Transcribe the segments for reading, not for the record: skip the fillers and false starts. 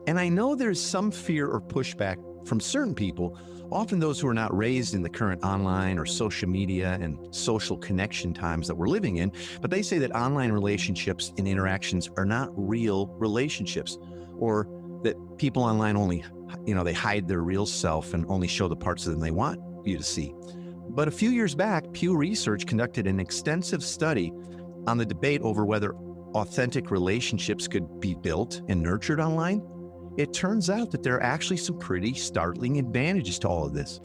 And I know there's some fear or pushback from certain people, often those who are not raised in the current online or social media and social connection times that we're living in, but they say that online relationships and interactions are not real relationships, or that people online only, they hide their real self and only show the parts of them they want you to see. But a few years back, Pew Research conducted an extensive study on the debate over whether authentic relationships could be built and nurtured online. It turns out that there are actually some pretty startling advantages to all of this.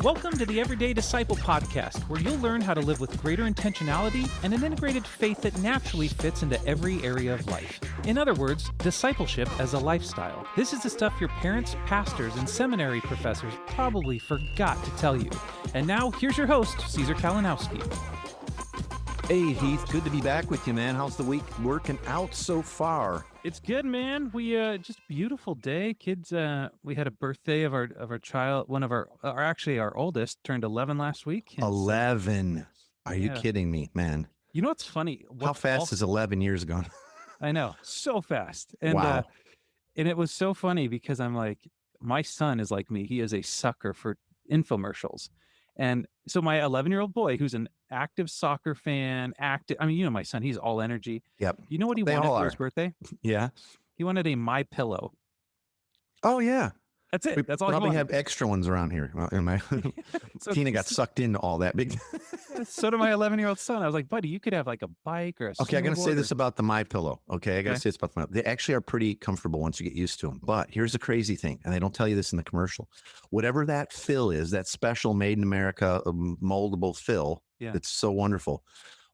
Welcome to the Everyday Disciple podcast, where you'll learn how to live with greater intentionality and an integrated faith that naturally fits into every area of life. In other words, discipleship as a lifestyle. This is the stuff your parents, pastors, and seminary professors probably forgot to tell you. And now, here's your host, Caesar Kalinowski. Hey, Heath, good to be back with you, man. How's the week working out so far? It's good, man. We just beautiful day. Kids, we had a birthday of our child. One of our oldest turned 11 last week. 11. Are you kidding me, man? You know what's funny? How fast is 11 years gone? I know, so fast. And wow. And it was so funny because I'm like, my son is like me. He is a sucker for infomercials. And so my 11-year-old boy, who's an active soccer fan, my son, he's all energy. Yep. You know what he wanted for his birthday? Yeah. He wanted a My Pillow. Oh, yeah. That's it. That's all he probably have extra ones around here. Tina got sucked into all that big. So did my 11-year-old son. I was like, buddy, you could have like a bike or a Okay, I'm going to say this about the My Pillow. Okay, I got to say this about them. They actually are pretty comfortable once you get used to them. But here's the crazy thing, and they don't tell you this in the commercial. Whatever that fill is, that special made in America moldable fill, that's so wonderful.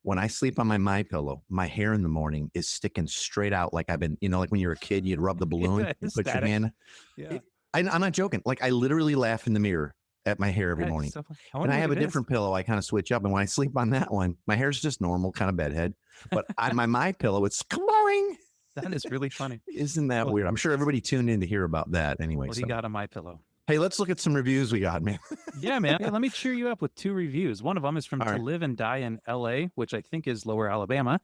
When I sleep on my Pillow, my hair in the morning is sticking straight out like I've been, like when you're a kid, you'd rub the balloon, you put your hand. Yeah. I'm not joking. Like I literally laugh in the mirror at my hair every morning. And I have a different pillow. I kind of switch up. And when I sleep on that one, my hair's just normal, kind of bedhead. But on my Pillow, it's glowing. That is really funny. Isn't that weird? I'm sure everybody tuned in to hear about that anyway. What do you got on My Pillow? Hey, let's look at some reviews we got, man. Yeah, man. Hey, let me cheer you up with 2 reviews. One of them is from To Live and Die in LA, which I think is Lower Alabama,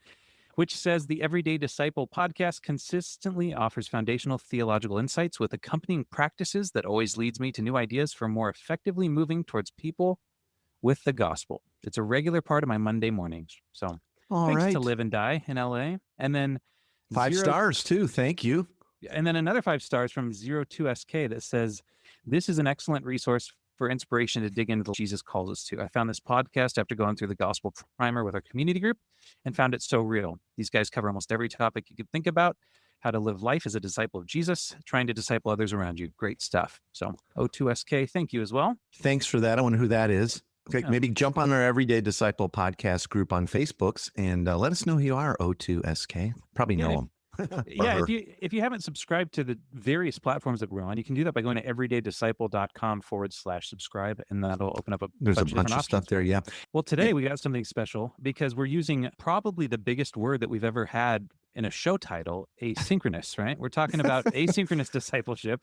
which says the Everyday Disciple podcast consistently offers foundational theological insights with accompanying practices that always leads me to new ideas for more effectively moving towards people with the gospel. It's a regular part of my Monday mornings. So thanks To Live and Die in LA. And then 5 stars too. Thank you. And then another 5 stars from 02SK that says, this is an excellent resource for inspiration to dig into what Jesus calls us to. I found this podcast after going through the gospel primer with our community group and found it so real. These guys cover almost every topic you could think about, how to live life as a disciple of Jesus, trying to disciple others around you. Great stuff. So O2SK, thank you as well. Thanks for that. I wonder who that is. Okay, maybe jump on our Everyday Disciple podcast group on Facebooks and let us know who you are, O2SK. Probably know them. If you haven't subscribed to the various platforms that we're on, you can do that by going to everydaydisciple.com/subscribe, and that'll open up There's a bunch of stuff there. Yeah. Well, today we got something special because we're using probably the biggest word that we've ever had in a show title, asynchronous, right? We're talking about asynchronous discipleship.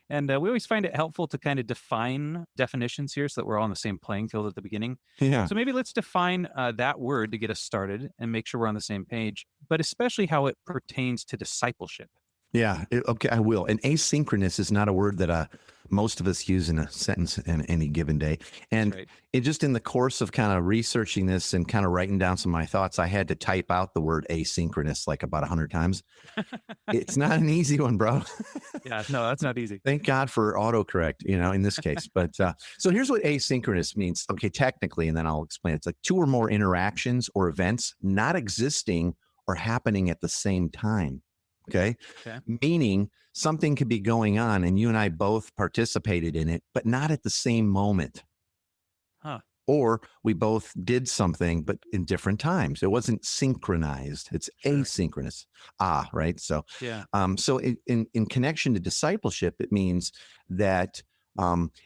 And we always find it helpful to kind of define definitions here so that we're all on the same playing field at the beginning. Yeah. So maybe let's define that word to get us started and make sure we're on the same page, but especially how it pertains to discipleship. Yeah. Okay, I will. And asynchronous is not a word that most of us use in a sentence in any given day. And it just in the course of kind of researching this and kind of writing down some of my thoughts, I had to type out the word asynchronous like about 100 times. It's not an easy one, bro. Yeah, no, that's not easy. Thank God for autocorrect, in this case. But so here's what asynchronous means. Okay, technically, and then I'll explain. It's like 2 or more interactions or events not existing or happening at the same time. Okay. Meaning something could be going on and you and I both participated in it, but not at the same moment. Or we both did something, but in different times. It wasn't synchronized. It's asynchronous. Right. So, so in connection to discipleship, it means that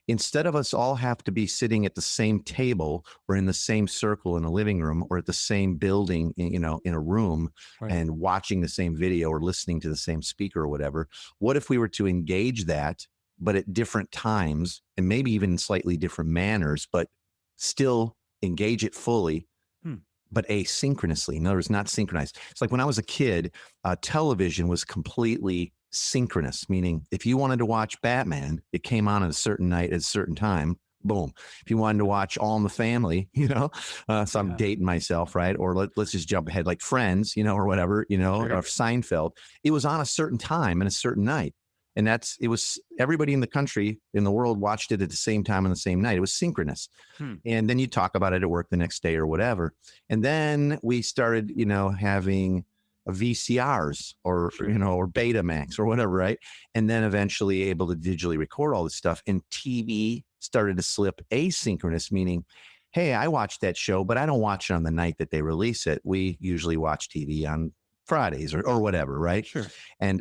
instead of us all have to be sitting at the same table or in the same circle in a living room or at the same building, in a room and watching the same video or listening to the same speaker or whatever, what if we were to engage that but at different times and maybe even in slightly different manners, but still engage it fully, Hmm. but asynchronously. In other words, not synchronized. It's like when I was a kid, television was completely synchronous, meaning if you wanted to watch Batman, it came on at a certain night at a certain time. Boom. If you wanted to watch All in the Family, so I'm Yeah. dating myself, right? Or let's just jump ahead, like Friends, or whatever, or Sure. Seinfeld. It was on a certain time and a certain night. And it was everybody in the country, in the world watched it at the same time on the same night. It was synchronous. Hmm. And then you talk about it at work the next day or whatever. And then we started, having VCRs or, Sure. or Betamax or whatever, right? And then eventually able to digitally record all this stuff. And TV started to slip asynchronous, meaning, hey, I watched that show, but I don't watch it on the night that they release it. We usually watch TV on Fridays or whatever, right? Sure.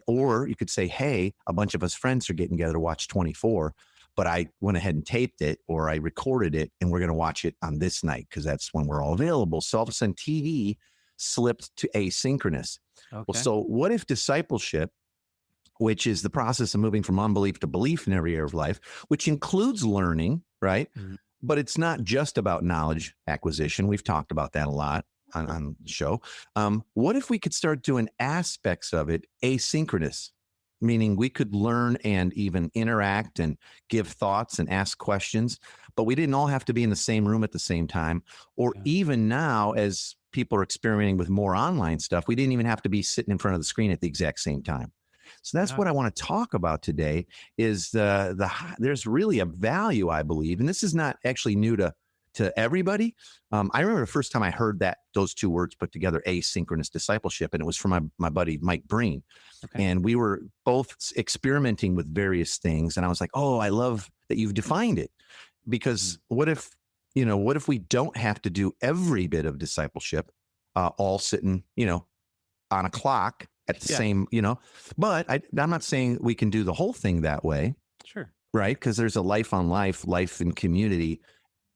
Or you could say, hey, a bunch of us friends are getting together to watch 24, but I went ahead and taped it or I recorded it and we're going to watch it on this night because that's when we're all available. So all of a sudden TV slipped to asynchronous. Well, Okay. so what if discipleship, which is the process of moving from unbelief to belief in every area of life, which includes learning, right? Mhm. But it's not just about knowledge acquisition. We've talked about that a lot Sure. on the show. What if we could start doing aspects of it asynchronous, meaning we could learn and even interact and give thoughts and ask questions, but we didn't all have to be in the same room at the same time. Or Yeah. even now, as people are experimenting with more online stuff, we didn't even have to be sitting in front of the screen at the exact same time. So that's Yeah. what I want to talk about today is there's really a value, I believe, and this is not actually new to everybody. I remember the first time I heard those two words put together, asynchronous discipleship, and it was from my buddy Mike Breen, Okay. and we were both experimenting with various things, and I was like, oh, I love that you've defined it, because what if we don't have to do every bit of discipleship, all sitting, on a clock at the Yeah. same, but I'm not saying we can do the whole thing that way, Sure. right? Because there's a life on life, life in community,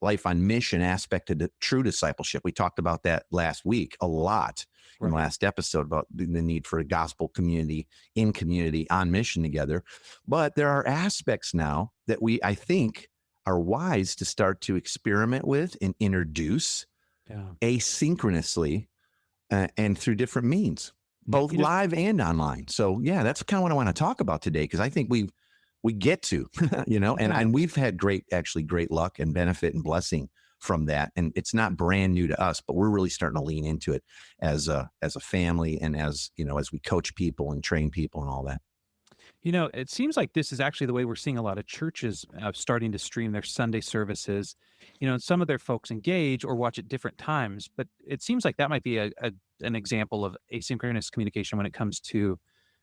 life on mission aspect to true discipleship. We talked about that last week a lot in the Right. last episode about the need for a gospel community in community on mission together. But there are aspects now that I think, are wise to start to experiment with and introduce Yeah. asynchronously and through different means, both You know, live and online. So yeah, that's kind of what I want to talk about today because I think we get to, and yeah. we've had great luck and benefit and blessing from that. And it's not brand new to us, but we're really starting to lean into it as a family and as we coach people and train people and all that. It seems like this is actually the way we're seeing a lot of churches starting to stream their Sunday services. And some of their folks engage or watch at different times, but it seems like that might be an example of asynchronous communication when it comes to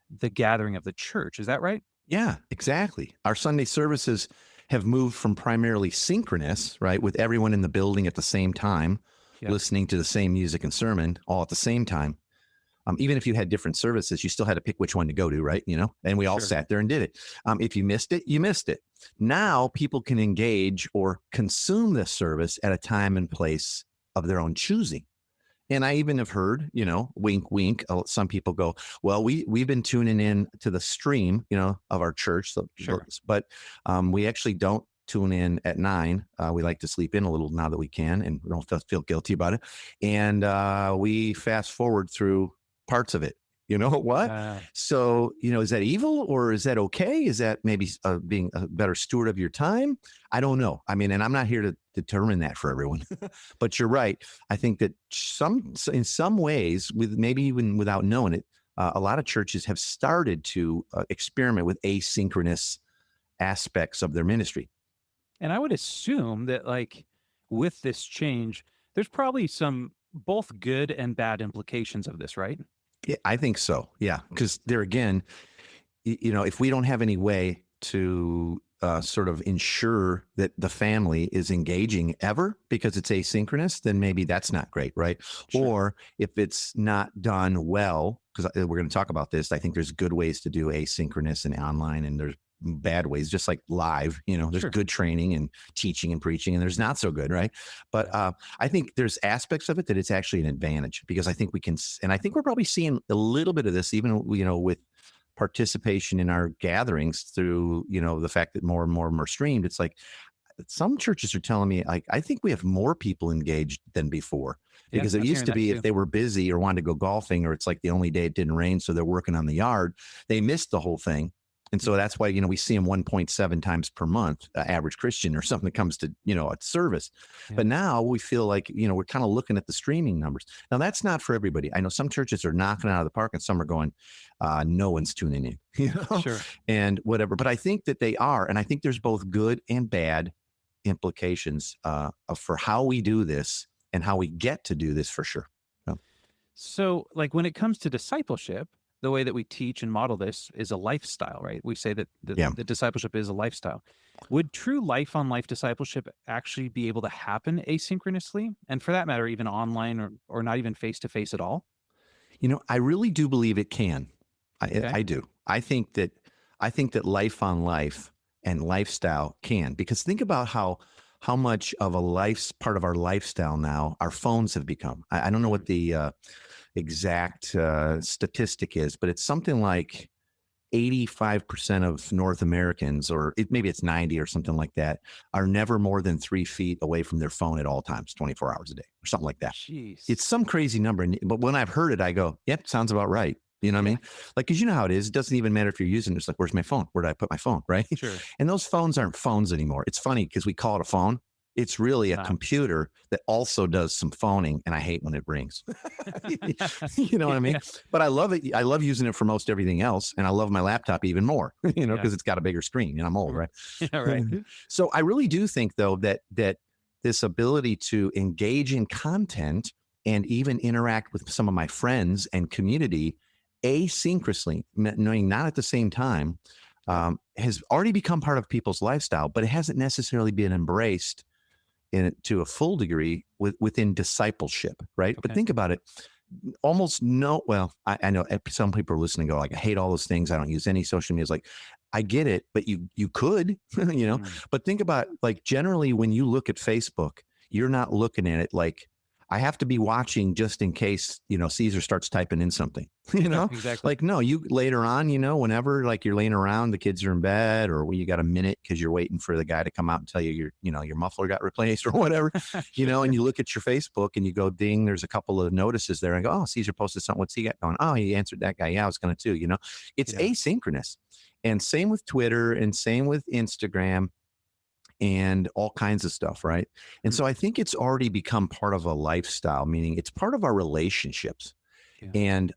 the gathering of the church. Is that right? Yeah, exactly. Our Sunday services have moved from primarily synchronous, right, with everyone in the building at the same time, Yep. listening to the same music and sermon all at the same time. Even if you had different services, you still had to pick which one to go to, right? And we all Sure. sat there and did it. If you missed it, you missed it. Now people can engage or consume this service at a time and place of their own choosing. And I even have heard, wink, wink. Some people go, well, we've been tuning in to the stream, of our church. So, Sure. but we actually don't tune in at 9. We like to sleep in a little now that we can, and we don't feel guilty about it. And we fast forward through parts of it. You know what? Uh, So, is that evil or is that okay? Is that maybe being a better steward of your time? I don't know. I mean, and I'm not here to determine that for everyone, but you're right. I think that in some ways, with maybe even without knowing it, a lot of churches have started to experiment with asynchronous aspects of their ministry. and I would assume that, like, with this change, there's probably some both good and bad implications of this, right? Yeah, I think so. Yeah, because there again, if we don't have any way to sort of ensure that the family is engaging ever because it's asynchronous, then maybe that's not great, right? Sure. Or if it's not done well, because we're going to talk about this, I think there's good ways to do asynchronous and online, and there's bad ways, just like live. There's Sure. good training and teaching and preaching, and there's not so good, right? But Yeah. I think there's aspects of it that it's actually an advantage because I think we can, and I think we're probably seeing a little bit of this even, with participation in our gatherings through, the fact that more and more of them are streamed, it's like some churches are telling me, like, I think we have more people engaged than before, Yeah, because it I'm used hearing to that be if too. they were busy or wanted to go golfing, or it's like the only day it didn't rain, so they're working on the yard, they missed the whole thing. And so Mhm. that's why, we see them 1.7 times per month, average Christian or something that comes to, a service. Yeah. But now we feel like, we're kind of looking at the streaming numbers. Now, that's not for everybody. I know some churches are knocking it out of the park and some are going, no one's tuning in, Sure. and whatever. But I think that they are. And I think there's both good and bad implications for how we do this and how we get to do this, for sure. Yeah. So, like when it comes to discipleship, the way that we teach and model this is a lifestyle, right? We say that Yeah. the discipleship is a lifestyle. Would true life on life discipleship actually be able to happen asynchronously? And for that matter, even online or not even face to face at all? I really do believe it can. Okay. I do. I think that life on life and lifestyle can, because think about how much of a life's part of our lifestyle now our phones have become. I don't know Mm. what the exact statistic is, but it's something like 85% of North Americans, or maybe it's 90 or something like that, are never more than 3 feet away from their phone at all times, 24 hours a day, or something like that. Jeez. It's some crazy number. But when I've heard it, I go, yep, sounds about right. You know what I Yeah, mean? Like, because you know how it is. It doesn't even matter if you're using it. It's like, where's my phone? Where did I put my phone? Right. sure. And those phones aren't phones anymore. It's funny because we call it a phone. It's really It's a not. computer that also does some phoning. And I hate when it rings. You know what I mean? Yeah. But I love it. I love using it for most everything else. And I love my laptop even more, Yeah. because it's got a bigger screen and I'm old, right? Yeah, right. So I really do think, though, that this ability to engage in content and even interact with some of my friends and community asynchronously, knowing not at the same time, Yep. has already become part of people's lifestyle, but it hasn't necessarily been embraced in it to a full degree within discipleship, right? But Okay. think about it. Almost no, well, I know some people are listening and go like, I hate all those things. I don't use any social media. It's like, I get it, but you could, Mm. but think about, like, generally when you look at Facebook, you're not looking at it like, I have to be watching just in case, Caesar starts typing in something, Yeah, exactly. like, no, you later on, whenever, like, you're laying around, the kids are in bed, or when you got a minute because you're waiting for the guy to come out and tell you your muffler got replaced or whatever, and Sure. you look at your Facebook and you go, ding, there's a couple of notices there, and go, oh, Caesar posted something. What's he got going? Oh, he answered that guy. Yeah, I was going to too, it's Yeah. asynchronous. And same with Twitter and same with Instagram and all kinds of stuff, right? And Mm. so I think it's already become part of a lifestyle, meaning it's part of our relationships. Yeah. And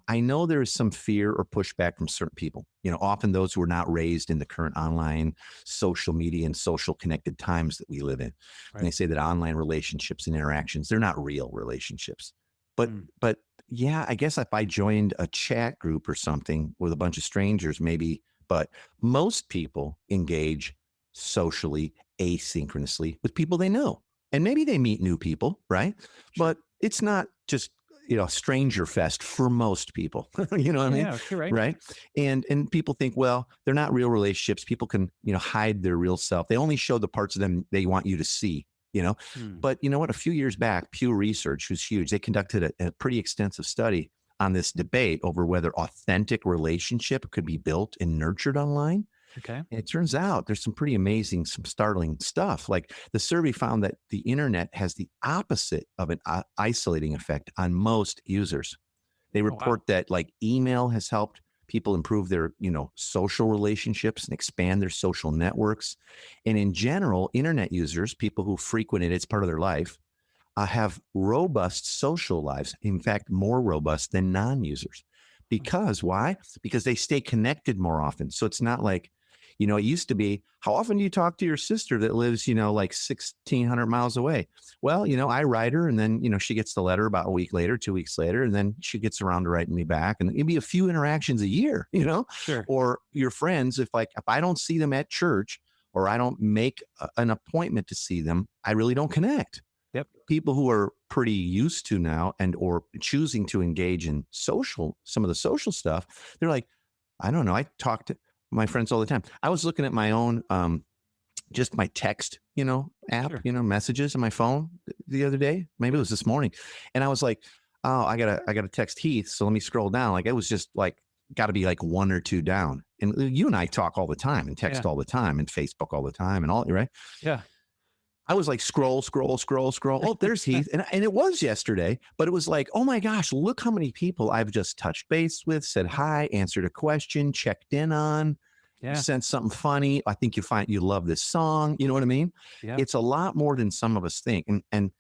I know there is some fear or pushback from certain people. Often those who are not raised in the current online social media and social connected times that we live in. And they Right. say that online relationships and interactions, they're not real relationships. But Mm. but yeah, I guess if I joined a chat group or something with a bunch of strangers, maybe. But most people engage socially, asynchronously with people they know. And maybe they meet new people, right? Sure. But it's not just stranger fest for most people. You know what I mean? Yeah, you're right. Right. And people think, well, they're not real relationships. People can, hide their real self. They only show the parts of them they want you to see, you know. Mm. But you know what? A few years back, Pew Research, who's huge, they conducted a pretty extensive study on this debate over whether authentic relationship could be built and nurtured online. Okay. And it turns out there's some pretty amazing, some startling stuff. Like, the survey found that the internet has the opposite of an isolating effect on most users. They Oh, wow. report that, like, email has helped people improve their, social relationships and expand their social networks. And in general, internet users, people who frequent it, it's part of their life, have robust social lives. In fact, more robust than non-users. Because why? Because they stay connected more often. So it's not like, it used to be, how often do you talk to your sister that lives, like 1,600 miles away? Well, I write her, and then, she gets the letter about a week later, 2 weeks later, and then she gets around to writing me back. And it'd be a few interactions a year, Sure. or your friends, if I don't see them at church, or I don't make an appointment to see them, I really don't connect. Yep. People who are pretty used to now and or choosing to engage in some of the social stuff, they're like, I don't know, I talk to my friends all the time. I was looking at my own just my text, app, Sure. messages on my phone the other day. Maybe it was this morning. And I was like, oh, I gotta text Heath. So let me scroll down. Like, it was just like got to be like one or two down. And you and I talk all the time and text Yeah. all the time and Facebook all the time and all, right? Yeah. I was like, scroll, scroll, scroll, scroll. Oh, there's Heath. And it was yesterday, but it was like, oh my gosh, look how many people I've just touched base with, said hi, answered a question, checked in on, Yeah. sent something funny. I think you love this song. You know what I mean? Yeah. It's a lot more than some of us think. And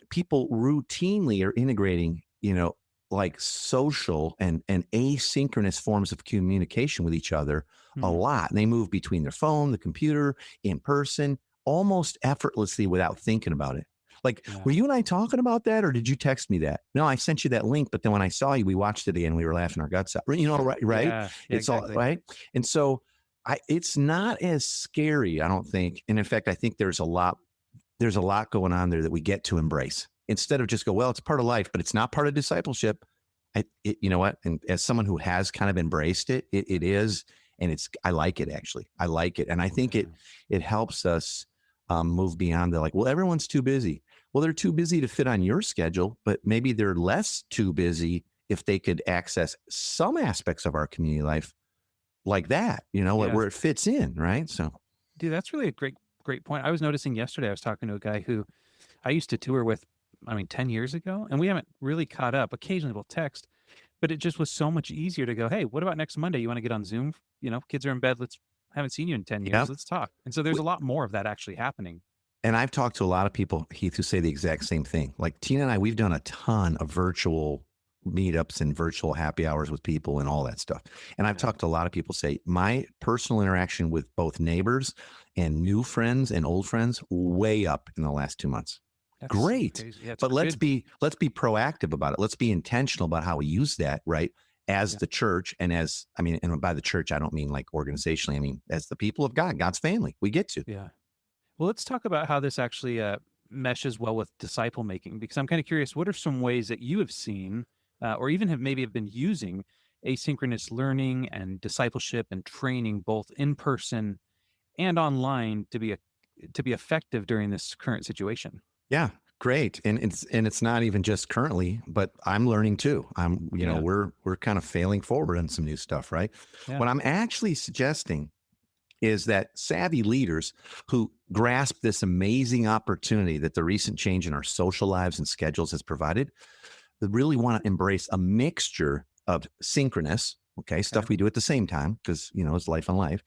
people routinely are integrating, like social and asynchronous forms of communication with each other a Hmm. lot. And they move between their phone, the computer, in person, almost effortlessly without thinking about it. Like, Yeah. were you and I talking about that, or did you text me that? No, I sent you that link, but then when I saw you, we watched it again. We were laughing our guts out. Right, right. Yeah. Yeah. It's all Exactly. right. And so, it's not as scary, I don't think. And in fact, I think there's a lot going on there that we get to embrace instead of just go, well, it's part of life, but it's not part of discipleship. You know what? And as someone who has kind of embraced it is, and I like it actually. I like it, and I think Yeah. it helps us move beyond the like. Well, everyone's too busy. Well, they're too busy to fit on your schedule, but maybe they're less too busy if they could access some aspects of our community life like that. Yeah. Where it fits in, right? So Dude, that's really a great point. I was noticing yesterday, I was talking to a guy who I used to tour with, I mean, 10 years ago, and we haven't really caught up. Occasionally we'll text, but it just was so much easier to go, hey, what about next Monday? You want to get on Zoom? Kids are in bed. Haven't seen you in 10 yeah. years. Let's talk. And so there's a lot more of that actually happening. And I've talked to a lot of people, Heath, who say the exact same thing. Like Tina and I, we've done a ton of virtual meetups and virtual happy hours with people and all that stuff. And I've Yeah. talked to a lot of people say my personal interaction with both neighbors and new friends and old friends way up in the last 2 months. That's so Great. crazy. Yeah, it's But let's good. be proactive about it. Let's be intentional about how we use that, right? As Yeah. the church and by the church, I don't mean like organizationally. I mean, as the people of God, God's family, we get to. Yeah. Well, let's talk about how this actually meshes well with disciple making, because I'm kind of curious, what are some ways that you have seen or even have been using asynchronous learning and discipleship and training both in person and online to be effective during this current situation? Yeah, great. And it's not even just currently, but I'm learning too. Yeah. We're kind of failing forward on some new stuff, right? Yeah. What I'm actually suggesting is that savvy leaders who grasp this amazing opportunity that the recent change in our social lives and schedules has provided, they really want to embrace a mixture of synchronous, okay, Okay. stuff we do at the same time because it's life on life,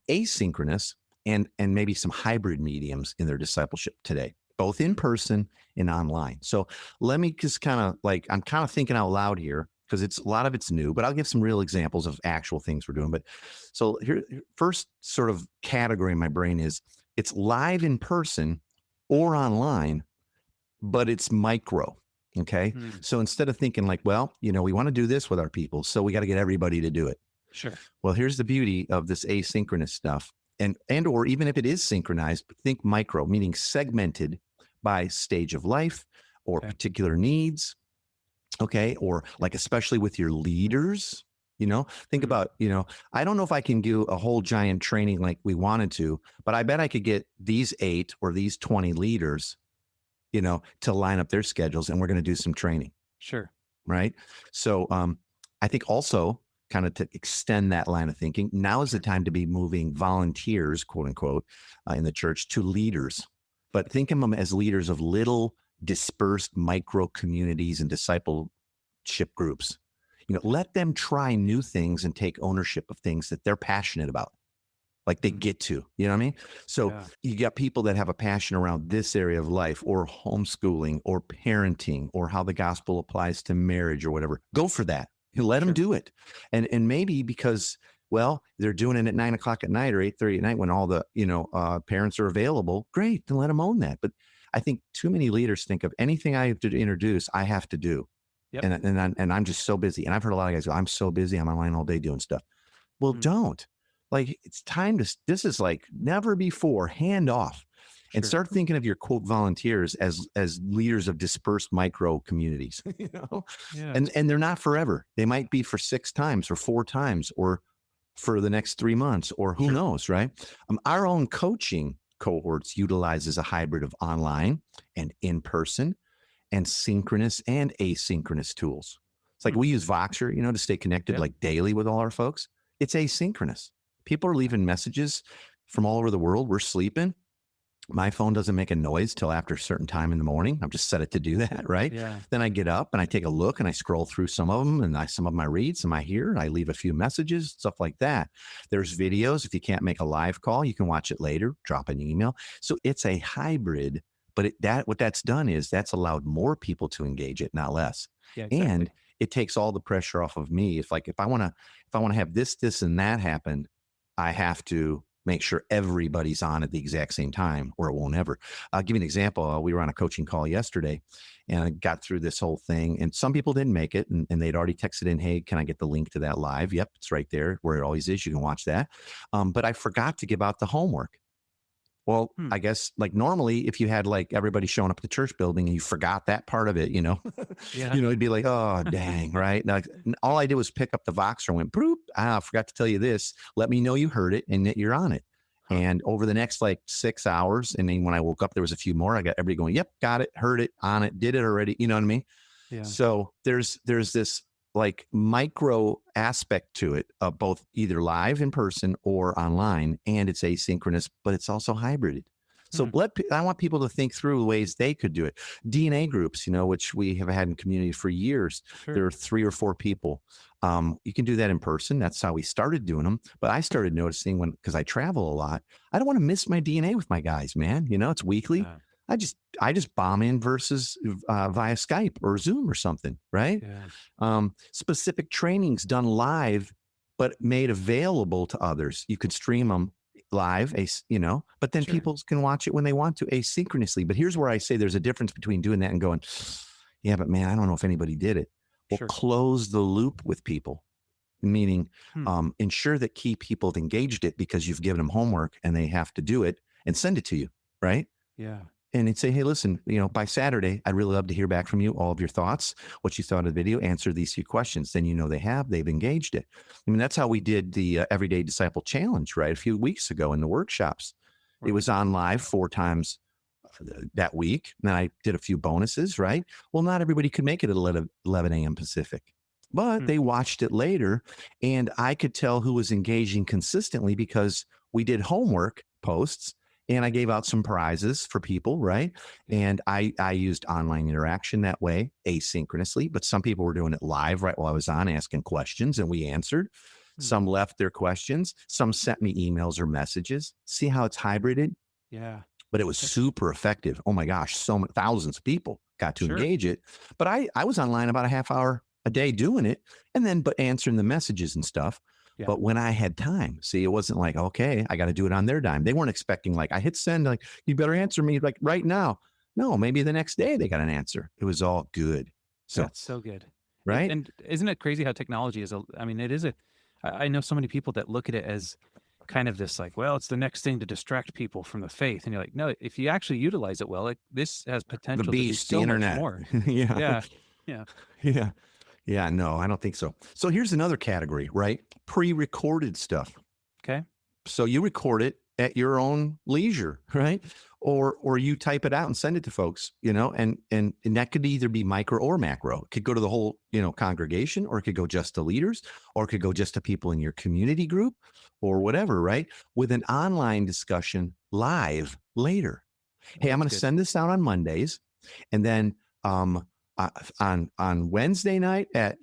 asynchronous, and maybe some hybrid mediums in their discipleship today, both in person and online. So let me just kind of like I'm kind of thinking out loud here because a lot of it's new, but I'll give some real examples of actual things we're doing. But so here, first sort of category in my brain is it's live in person or online, but it's micro. Okay. Hmm. So instead of thinking like, well, we want to do this with our people, so we got to get everybody to do it. Sure. Well, here's the beauty of this asynchronous stuff. And or even if it is synchronized, think micro, meaning segmented by stage of life or Okay. particular needs. Okay. Or like, especially with your leaders, think Hmm. about, I don't know if I can do a whole giant training like we wanted to, but I bet I could get these 8 or these 20 leaders to line up their schedules, and we're going to do some training, Sure. right? So I think also kind of to extend that line of thinking, now is the Sure. time to be moving volunteers, quote unquote, in the church to leaders, but think of them as leaders of little dispersed micro communities and discipleship groups. Let them try new things and take ownership of things that they're passionate about. Like they Hmm. get to, you know what I mean? So Yeah. you got people that have a passion around this area of life or homeschooling or parenting or how the gospel applies to marriage or whatever. Go for that. Let them Sure. do it. And maybe because, well, they're doing it at 9 o'clock at night or 8:30 at night when all the, parents are available. Great. Then let them own that. But I think too many leaders think of anything I have to introduce, I have to do. Yep. And I'm just so busy. And I've heard a lot of guys go, I'm so busy. I'm online all day doing stuff. Well, Hmm. don't. Like it's time this is like never before, hand off and Sure. start thinking of your quote volunteers as leaders of dispersed micro communities, Yeah. and they're not forever. They might be for 6 times or 4 times or for the next 3 months or who Sure. knows, right? Our own coaching cohorts utilizes a hybrid of online and in person and synchronous and asynchronous tools. It's like Hmm. we use Voxer, to stay connected Yep. like daily with all our folks. It's asynchronous. People are leaving messages from all over the world. We're sleeping. My phone doesn't make a noise till after a certain time in the morning. I've just set it to do that, right? Yeah. Then I get up and I take a look and I scroll through some of them, and some of them I read, some I hear, and I leave a few messages, stuff like that. There's videos. If you can't make a live call, you can watch it later, drop an email. So it's a hybrid, but what that's done is that's allowed more people to engage it, not less. Yeah. Exactly. And it takes all the pressure off of me. If I want to have this and that happen, I have to make sure everybody's on at the exact same time or it won't ever. I'll give you an example. We were on a coaching call yesterday and I got through this whole thing, and some people didn't make it, and they'd already texted in, hey, can I get the link to that live? Yep, it's right there where it always is. You can watch that. But I forgot to give out the homework. Well, Hmm. I guess like normally if you had like everybody showing up at the church building and you forgot that part of it, Yeah. it'd be like, oh, dang, right? Now, all I did was pick up the Voxer and went, broop, I forgot to tell you this. Let me know you heard it and that you're on it. Huh. And over the next like 6 hours, and then when I woke up, there was a few more. I got everybody going, yep, got it, heard it, on it, did it already. You know what I mean? Yeah. So there's this like micro aspect to it of both either live in person or online, and it's asynchronous, but it's also hybrid. So Hmm. I want people to think through ways they could do it. DNA groups, which we have had in community for years. Sure. There are 3 or 4 people. You can do that in person. That's how we started doing them. But I started noticing because I travel a lot, I don't want to miss my DNA with my guys, man. It's weekly. Yeah. I just bomb in versus via Skype or Zoom or something, right? Yeah. Specific trainings done live, but made available to others. You could stream them live, but then Sure. people can watch it when they want to asynchronously. But here's where I say there's a difference between doing that and going, yeah, but man, I don't know if anybody did it. Well, Sure. close the loop with people, meaning Hmm. ensure that key people have engaged it because you've given them homework and they have to do it and send it to you, right? Yeah. And he'd say, hey, listen, by Saturday, I'd really love to hear back from you, all of your thoughts, what you thought of the video, answer these few questions. Then they've engaged it. I mean, that's how we did the Everyday Disciple Challenge, right? A few weeks ago in the workshops. It Right. was on live 4 times that week. And then I did a few bonuses, right? Well, not everybody could make it at 11 a.m. Pacific, but Hmm. they watched it later. And I could tell who was engaging consistently because we did homework posts and I gave out some prizes for people, right? Yeah. And I used online interaction that way, asynchronously, but some people were doing it live right while I was on, asking questions, and we answered. Hmm. Some left their questions. Some sent me emails or messages. See how it's hybrided? Yeah. But it was super effective. Oh my gosh, so many thousands of people got to Sure. engage it. But I was online about a half hour a day doing it, and then but answering the messages and stuff. Yeah. But when I had time, see, it wasn't like, okay, I got to do it on their dime. They weren't expecting like I hit send, like you better answer me like right now. No, maybe the next day they got an answer. It was all good. So That's so good. right. And isn't it crazy how technology is I mean, it is I know so many people that look at it as kind of this like, well, it's the next thing to distract people from the faith. And you're like, no, if you actually utilize it well, this has The potential to do beast, the so much internet. more. Yeah. Yeah. Yeah. Yeah. Yeah. No, I don't think so. So here's another category, right? Pre-recorded stuff. Okay. So you record it at your own leisure, right? Or you type it out and send it to folks, and that could either be micro or macro. It could go to the whole, congregation, or it could go just to leaders, or it could go just to people in your community group or whatever, right? With an online discussion live later. Oh, Hey, I'm that's going to good. send this out on Mondays, and then on Wednesday night at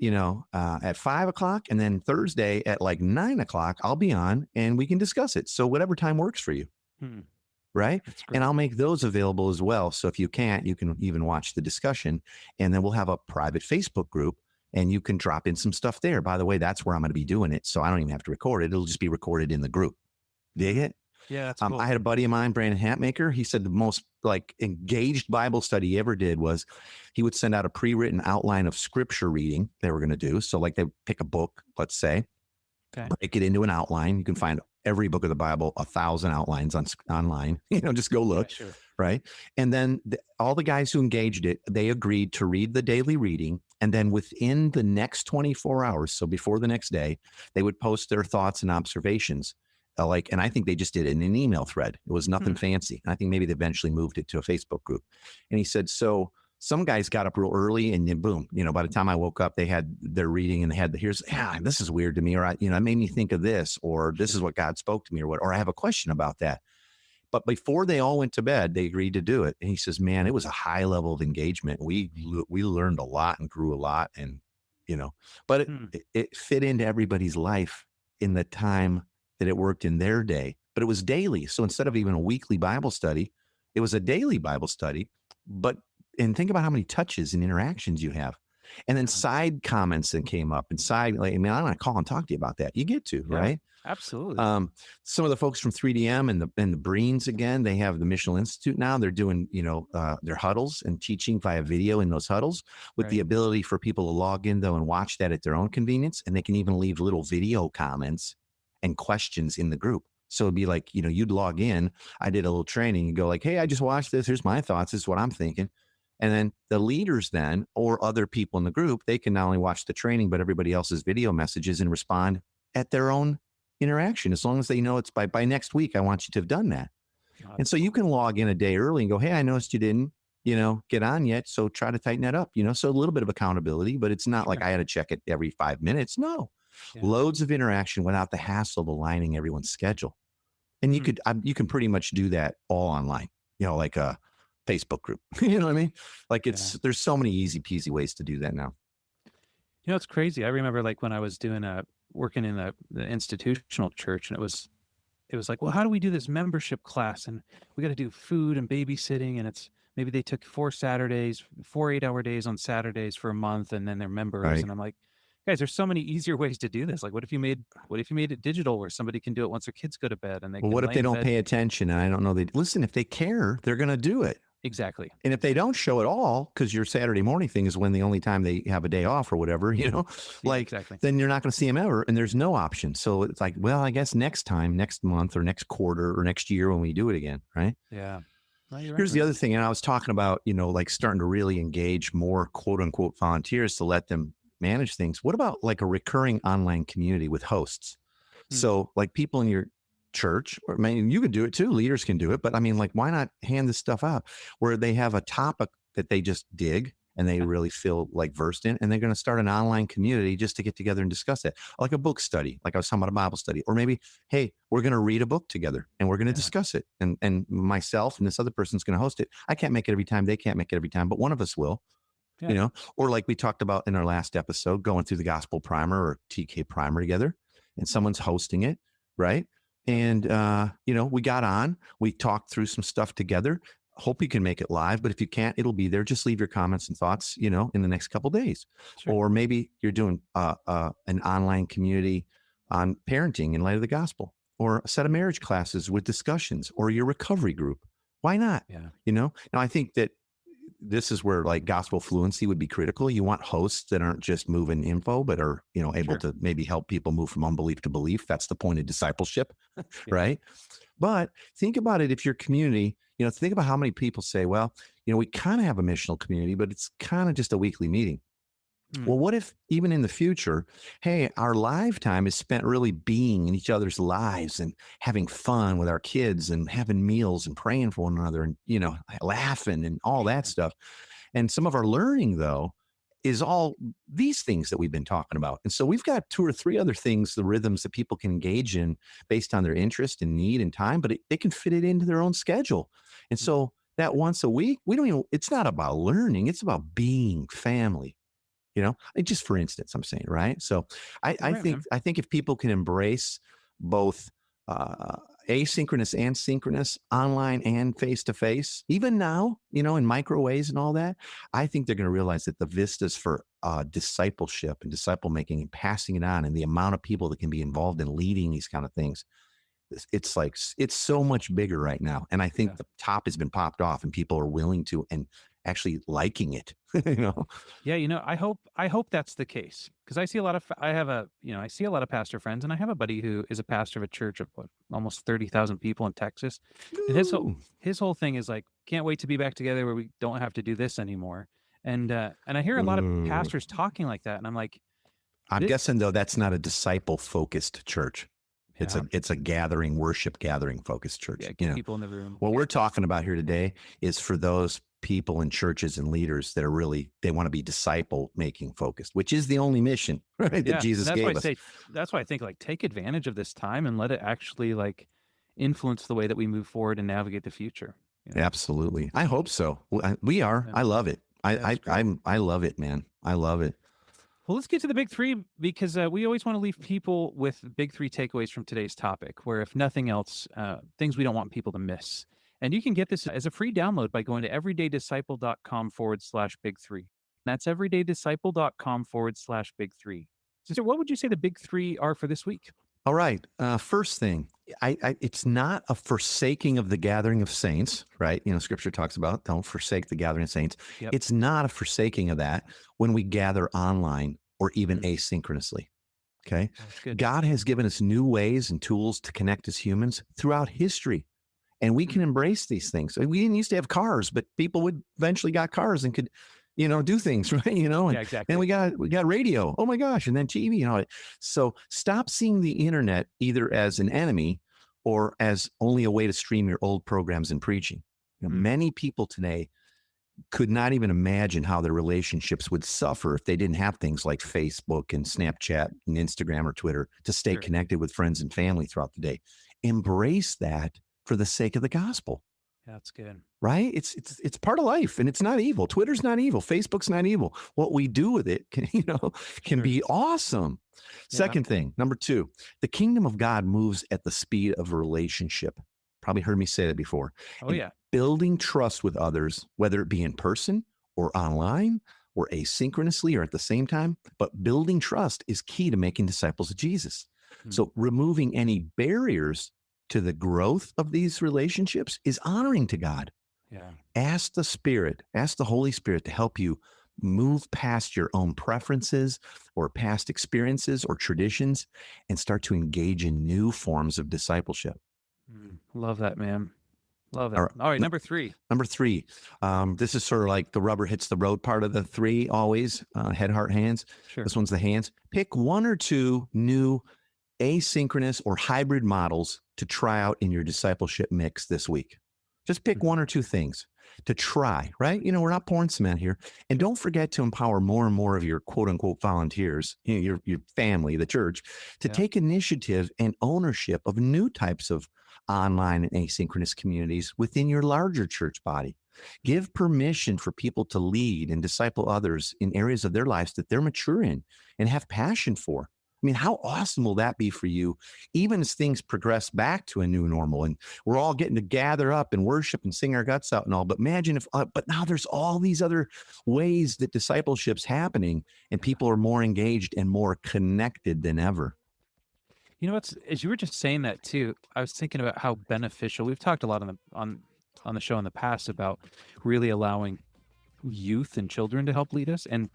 5 o'clock, and then Thursday at like 9 o'clock, I'll be on and we can discuss it. So whatever time works for you, Hmm. right? That's great. And I'll make those available as well. So if you can't, you can even watch the discussion, and then we'll have a private Facebook group. And you can drop in some stuff there. By the way, that's where I'm going to be doing it. So I don't even have to record it. It'll just be recorded in the group. Dig it? Yeah, that's cool. I had a buddy of mine, Brandon Hatmaker. He said the most like engaged Bible study he ever did was he would send out a pre-written outline of scripture reading they were going to do. So like they pick a book, let's say, Okay. break it into an outline. You can find every book of the Bible, 1,000 outlines online. Just go look, Yeah, sure. right? And then all the guys who engaged it, they agreed to read the daily reading. And then within the next 24 hours, so before the next day, they would post their thoughts and observations. And I think they just did it in an email thread. It was nothing fancy. And I think maybe they eventually moved it to a Facebook group. And he said, so Some guys got up real early and then boom, by the time I woke up, they had their reading and they had this is weird to me, or it made me think of this, or this is Sure. what God spoke to me, or I have a question about that. But before they all went to bed, they agreed to do it. And he says, man, it was a high level of engagement. We learned a lot and grew a lot, and but Hmm. it fit into everybody's life in the time that it worked in their day. But it was daily. So instead of even a weekly Bible study, it was a daily Bible study. And think about how many touches and interactions you have. And then Yeah. side comments that came up and I want to call and talk to you about that. You get to, Yeah. right? Absolutely. Some of the folks from 3DM and the Breens, again, they have the Missional Institute now. They're doing, their huddles and teaching via video in those huddles with the Right. ability for people to log in though and watch that at their own convenience. And they can even leave little video comments and questions in the group. So it'd be like, you'd log in. I did a little training. You go like, hey, I just watched this. Here's my thoughts. This is what I'm thinking. And then the leaders then, or other people in the group, they can not only watch the training, but everybody else's video messages and respond at their own interaction. As long as they know it's by next week, I want you to have done that. Oh, And that's so you cool. can log in a day early and go, hey, I noticed you didn't, get on yet. So try to tighten that up, so a little bit of accountability, but it's not like Sure. I had to check it every 5 minutes. No, Yeah. loads of interaction without the hassle of aligning everyone's schedule. And Hmm. you can pretty much do that all online, like a Facebook group. You know what I mean? Like Yeah. there's so many easy peasy ways to do that now. It's crazy. I remember like when I was doing working in the institutional church, and it was like, well, how do we do this membership class? And we got to do food and babysitting. And it's maybe they took 4 Saturdays, 4 8-hour days on Saturdays for a month, and then they're members. Right. And I'm like, guys, there's so many easier ways to do this. Like, what if you made it digital where somebody can do it once their kids go to bed and they Well, can what if lay they in don't bed? pay attention? And I don't know. Listen, if they care, they're going to do it. Exactly. And if they don't show at all, because your Saturday morning thing is when the only time they have a day off or whatever, Yeah, like exactly. then you're not going to see them ever. And there's no option. So it's like, well, I guess next time, next month or next quarter or next year when we do it again. Right. Yeah. No, you're right, Here's the man. other thing. And I was talking about, like starting to really engage more quote unquote volunteers to let them manage things. What about like a recurring online community with hosts? Hmm. So like people in your church, or I mean, you could do it too. Leaders can do it, but I mean, like, why not hand this stuff out where they have a topic that they just dig and they Yeah. really feel like versed in, and they're going to start an online community just to get together and discuss it, like a book study, like I was talking about a Bible study, or maybe, hey, we're going to read a book together and we're going to Yeah. discuss it, and myself and this other person's going to host it. I can't make it every time, they can't make it every time, but one of us will. Yeah. Or like we talked about in our last episode, going through the gospel primer or TK primer together, and someone's hosting it, right? Yep. And we got on, we talked through some stuff together. Hope you can make it live, but if you can't, it'll be there. Just leave your comments and thoughts, in the next couple of days. Sure. Or maybe you're doing an online community on parenting in light of the gospel, or a set of marriage classes with discussions, or your recovery group. Why not? Yeah. Now I think that this is where like gospel fluency would be critical. You want hosts that aren't just moving info, but are, able Sure. to maybe help people move from unbelief to belief. That's the point of discipleship, Yeah. right? But think about it. If your community, think about how many people say, well, we kind of have a missional community, but it's kind of just a weekly meeting. Hmm. Well, what if even in the future, hey, our lifetime is spent really being in each other's lives and having fun with our kids and having meals and praying for one another and, laughing and all that Sure. stuff. And some of our learning, though, is all these things that we've been talking about. And so we've got 2 or 3 other things, the rhythms that people can engage in based on their interest and need and time, but they can fit it into their own schedule. And Hmm. so that once a week, it's not about learning, it's about being family. Just for instance, I'm saying, right? So I, You're I right, think man. I think if people can embrace both uh, asynchronous and synchronous, online and face to face, even now, in micro ways and all that, I think they're going to realize that the vistas for discipleship and disciple making and passing it on, and the amount of people that can be involved in leading these kind of things, it's like it's so much bigger right now. And I think Yeah. the top has been popped off, and people are willing to and actually liking it. Yeah, I hope that's the case, because I see a lot of I see a lot of pastor friends, and I have a buddy who is a pastor of a church of almost 30,000 people in Texas, and his whole Ooh. his whole thing is like, can't wait to be back together where we don't have to do this anymore. And I hear a lot of Ooh. pastors talking like that, and I'm like, I'm "Thi- guessing though that's not a disciple focused church. It's yeah, a gathering, worship gathering focused church. yeah, get people in the room. What we're talking about here today is for those people in churches and leaders that are really, they want to be disciple making focused, which is the only mission, right, that Yeah. And Jesus that's why I gave us. say, that's why I think like take advantage of this time and let it actually like influence the way that we move forward and navigate the future. You know? Absolutely. I hope so. We are. Yeah. I love it. That's great. I love it, man. I love it. Well, let's get to the big three because we always want to leave people with big three takeaways from today's topic, where if nothing else, things we don't want people to miss. And you can get this as a free download by going to everydaydisciple.com/big three. That's everydaydisciple.com/big three. So, what would you say the big three are for this week? All right. First thing, it's not a forsaking of the gathering of saints, right? Scripture talks about don't forsake the gathering of saints. Yep. It's not a forsaking of that when we gather online or even asynchronously. Okay. That's good. God has given us new ways and tools to connect as humans throughout history. And we can embrace these things. We didn't used to have cars, but people would eventually got cars and could, do things, right? And, Yeah, exactly. and we got radio. Oh my gosh. And then TV, So stop seeing the internet either as an enemy or as only a way to stream your old programs and preaching. Many people today could not even imagine how their relationships would suffer if they didn't have things like Facebook and Snapchat and Instagram or Twitter to stay Sure. connected with friends and family throughout the day. Embrace that for the sake of the gospel, That's good. right? It's part of life, and it's not evil. Twitter's not evil. Facebook's not evil. What we do with it can Sure. be awesome. Second thing, number 2, the kingdom of God moves at the speed of a relationship. Probably heard me say that before. Oh, And yeah. building trust with others, whether it be in person or online or asynchronously or at the same time, but building trust is key to making disciples of Jesus. So removing any barriers to the growth of these relationships is honoring to God. Yeah. Ask the Holy Spirit to help you move past your own preferences or past experiences or traditions and start to engage in new forms of discipleship. Love that, man. Love it. All right. All right. Number 3. Number 3, this is sort of like the rubber hits the road part of the 3 always, head, heart, hands. Sure. This one's the hands. Pick 1 or 2 new asynchronous or hybrid models to try out in your discipleship mix this week. Just pick 1 or 2 things to try, right? We're not pouring cement here. And don't forget to empower more and more of your quote unquote volunteers, your family, the church, to take initiative and ownership of new types of online and asynchronous communities within your larger church body. Give permission for people to lead and disciple others in areas of their lives that they're mature in and have passion for. I mean, how awesome will that be for you, even as things progress back to a new normal and we're all getting to gather up and worship and sing our guts out and all. But imagine if, but now there's all these other ways that discipleship's happening and people are more engaged and more connected than ever. As you were just saying that too, I was thinking about how beneficial. We've talked a lot on the show in the past about really allowing youth and children to help lead us. And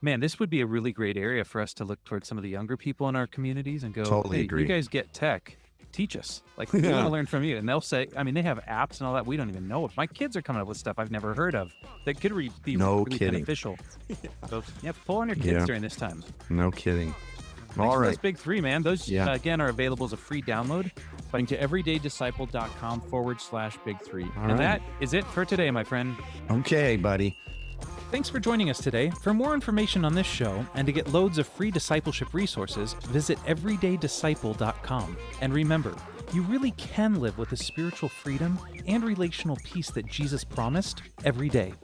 man, this would be a really great area for us to look towards some of the younger people in our communities and go, Totally hey, agree. you guys get tech. Teach us. Like, we want to learn from you. And they'll say, I mean, they have apps and all that. We don't even know. My kids are coming up with stuff I've never heard of that could be really beneficial. So, pull on your kids during this time. No kidding. Thanks All for right. those big 3, man. Those, again, are available as a free download. Going to everydaydisciple.com/big 3. And that is it for today, my friend. Okay, buddy. Thanks for joining us today. For more information on this show and to get loads of free discipleship resources, visit everydaydisciple.com. And remember, you really can live with the spiritual freedom and relational peace that Jesus promised every day.